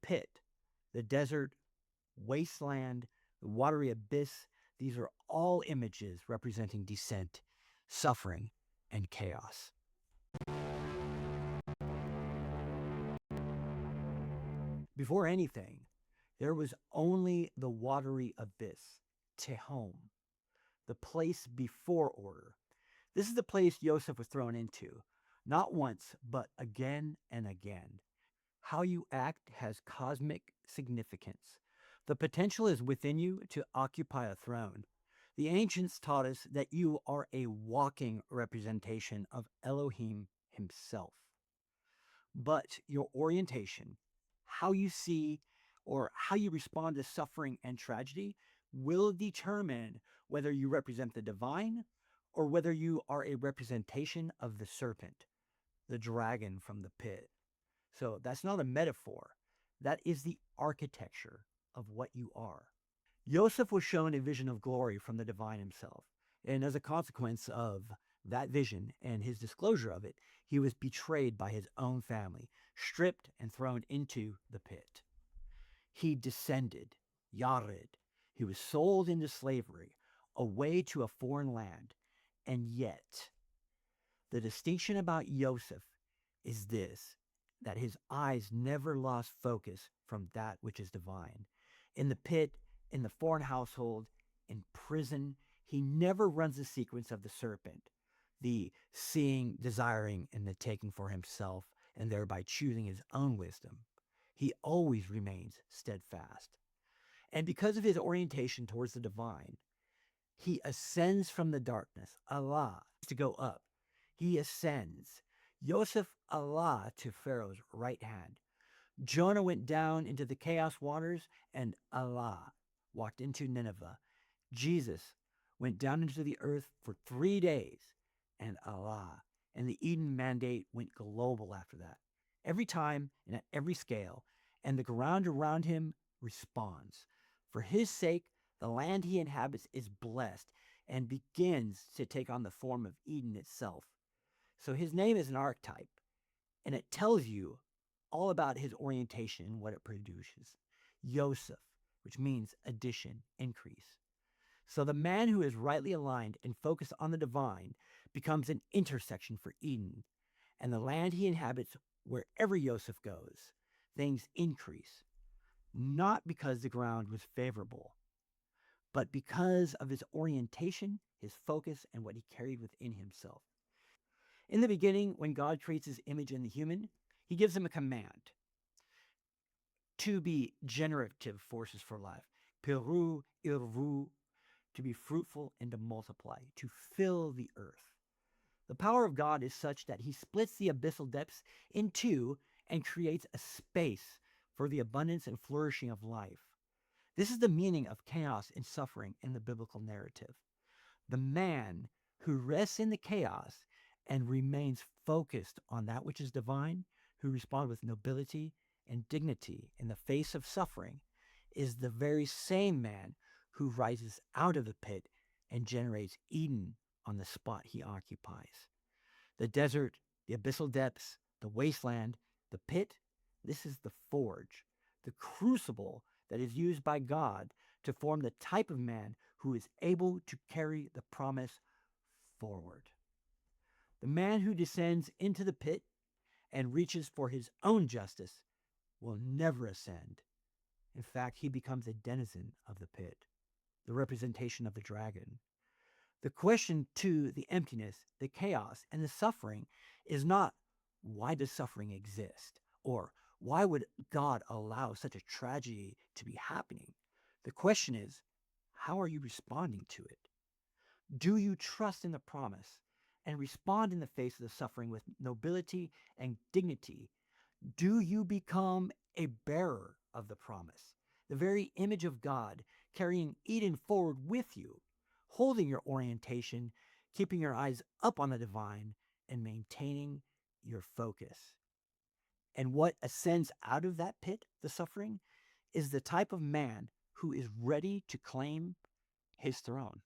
pit, the desert, wasteland, the watery abyss, these are all images representing descent, suffering, and chaos. Before anything, there was only the watery abyss, Tehom, the place before order. This is the place Yosef was thrown into, not once, but again and again. How you act has cosmic significance. The potential is within you to occupy a throne. The ancients taught us that you are a walking representation of Elohim himself. But your orientation, how you see or how you respond to suffering and tragedy, will determine whether you represent the divine or whether you are a representation of the serpent, the dragon from the pit. So that's not a metaphor. That is the architecture of what you are. Yosef was shown a vision of glory from the divine himself. And as a consequence of that vision and his disclosure of it, he was betrayed by his own family, stripped and thrown into the pit. He descended, Yared. He was sold into slavery, away to a foreign land. And yet, the distinction about Yosef is this, that his eyes never lost focus from that which is divine. In the pit, in the foreign household, in prison, he never runs the sequence of the serpent, the seeing, desiring, and the taking for himself, and thereby choosing his own wisdom. He always remains steadfast. And because of his orientation towards the divine, he ascends from the darkness, Allah, to go up. He ascends. Yosef, Allah, to Pharaoh's right hand. Jonah went down into the chaos waters, and Allah walked into Nineveh. Jesus went down into the earth for 3 days, and Allah. And the Eden mandate went global after that. Every time and at every scale, and the ground around him responds. For his sake, the land he inhabits is blessed and begins to take on the form of Eden itself. So his name is an archetype, and it tells you all about his orientation and what it produces. Yosef, which means addition, increase. So the man who is rightly aligned and focused on the divine becomes an intersection for Eden, and the land he inhabits, wherever Yosef goes, things increase, not because the ground was favorable, but because of his orientation, his focus, and what he carried within himself. In the beginning, when God creates his image in the human, he gives him a command to be generative forces for life. Peru, irvu, to be fruitful and to multiply, to fill the earth. The power of God is such that he splits the abyssal depths in two and creates a space for the abundance and flourishing of life. This is the meaning of chaos and suffering in the biblical narrative. The man who rests in the chaos and remains focused on that which is divine, who responds with nobility and dignity in the face of suffering, is the very same man who rises out of the pit and generates Eden on the spot he occupies. The desert, the abyssal depths, the wasteland, the pit, this is the forge, the crucible that is used by God to form the type of man who is able to carry the promise forward. The man who descends into the pit and reaches for his own justice will never ascend. In fact, he becomes a denizen of the pit, the representation of the dragon. The question to the emptiness, the chaos, and the suffering is not, why does suffering exist? Or why would God allow such a tragedy to be happening? The question is, how are you responding to it? Do you trust in the promise and respond in the face of the suffering with nobility and dignity? Do you become a bearer of the promise, the very image of God, carrying Eden forward with you, holding your orientation, keeping your eyes up on the divine, and maintaining your focus? And what ascends out of that pit, the suffering, is the type of man who is ready to claim his throne.